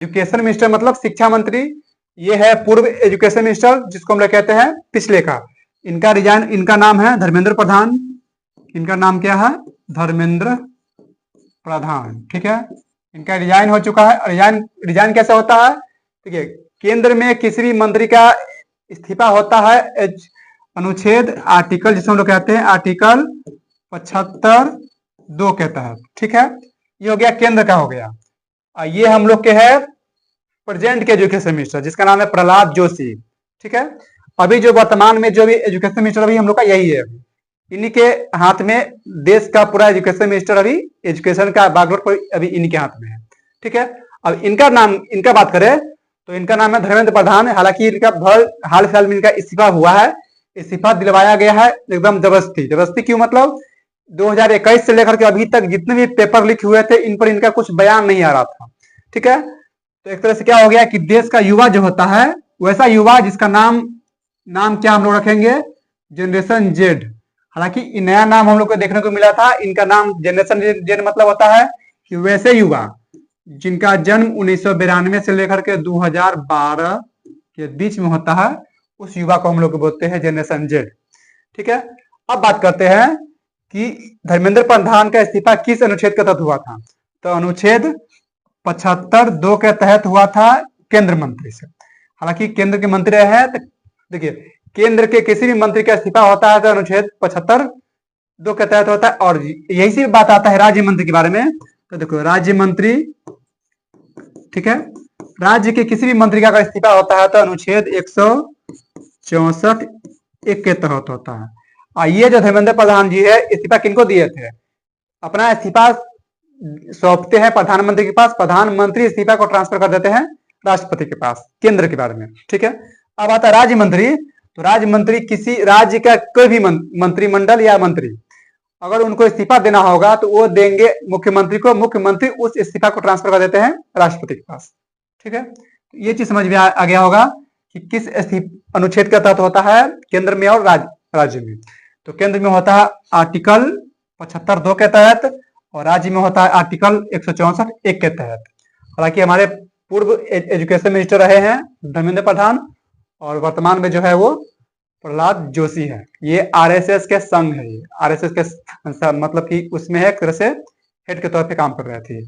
Education minister मतलब शिक्षा मंत्री। ये है पूर्व एजुकेशन मिनिस्टर, जिसको हम लोग कहते हैं पिछले का। इनका नाम है धर्मेंद्र प्रधान। इनका नाम क्या है? धर्मेंद्र प्रधान। ठीक है, इनका रिजाइन हो चुका है। रिजाइन कैसे होता है? ठीक है, केंद्र में किसी भी मंत्री का इस्तीफा होता है अनुच्छेद आर्टिकल, जिसे हम लोग कहते हैं आर्टिकल 75(2) के तहत। ठीक है, ये हो गया केंद्र का हो गया। ये हम लोग के है प्रेजेंट के एजुकेशन मिनिस्टर, जिसका नाम है प्रहलाद जोशी। ठीक है, अभी जो वर्तमान में जो भी एजुकेशन मिनिस्टर अभी हम लोग का यही है। इन्हीं के हाथ में देश का पूरा एजुकेशन मिनिस्टर, अभी एजुकेशन का बागडोर अभी इन्हीं के हाथ में है। ठीक है, अब इनका बात करें तो इनका नाम है धर्मेंद्र प्रधान। हालांकि इनका हाल फिलहाल में इनका इस्तीफा हुआ है। इस्तीफा दिलवाया गया है एकदम जबरदस्ती क्यों? मतलब 2021 से लेकर के अभी तक जितने भी पेपर लीक हुए थे, इन पर इनका कुछ बयान नहीं आ रहा था। ठीक है, तो एक तरह से क्या हो गया कि देश का युवा जो होता है, वैसा युवा जिसका नाम क्या हम लोग रखेंगे? Generation Z. हालांकि नया नाम हम लोग को देखने को मिला था। इनका नाम जनरेशन जेड मतलब होता है कि वैसे युवा जिनका जन्म 1992 से लेकर के 2012 के बीच में होता है, उस युवा को हम लोग बोलते हैं जनरेशन जेड। ठीक है, अब बात करते हैं कि धर्मेंद्र प्रधान का इस्तीफा किस अनुच्छेद के तहत हुआ था? तो अनुच्छेद 75(2) के तहत हुआ था, केंद्र मंत्री से। हालांकि केंद्र के मंत्री रहे हैं, तो देखिए केंद्र के किसी भी मंत्री का इस्तीफा होता है तो अनुच्छेद 75(2) के तहत होता है। और यही सी बात आता है राज्य मंत्री के बारे में। तो देखो राज्य मंत्री, ठीक है, राज्य के किसी भी मंत्री का इस्तीफा होता है तो अनुच्छेद 164(1) के तहत होता है। और ये जो धर्मेंद्र प्रधान जी है, इस्तीफा किनको दिए थे? अपना इस्तीफा सौंपते हैं प्रधानमंत्री के पास, प्रधानमंत्री इस्तीफा को ट्रांसफर कर देते हैं राष्ट्रपति के पास, केंद्र के बारे में। ठीक है, अब आता है राज्य मंत्री। तो राज्य मंत्री किसी राज्य का कोई भी मंत्रिमंडल या मंत्री, अगर उनको इस्तीफा देना होगा तो वो देंगे मुख्यमंत्री को, मुख्यमंत्री उस इस्तीफा को ट्रांसफर कर देते हैं राष्ट्रपति के पास। ठीक है, ये चीज समझ में आ गया होगा कि किस अनुच्छेद के तहत होता है केंद्र में और राज्य में। तो केंद्र में होता है आर्टिकल 75(2) के तहत, और राज्य में होता है आर्टिकल 164(1) के तहत। हालांकि हमारे पूर्व एजुकेशन मिनिस्टर रहे हैं धर्मेंद्र प्रधान, और वर्तमान में जो है वो प्रहलाद जोशी है। ये आरएसएस के संघ है, ये आरएसएस के मतलब कि उसमें है, एक तरह से हेड के तौर पे काम कर रहे थे।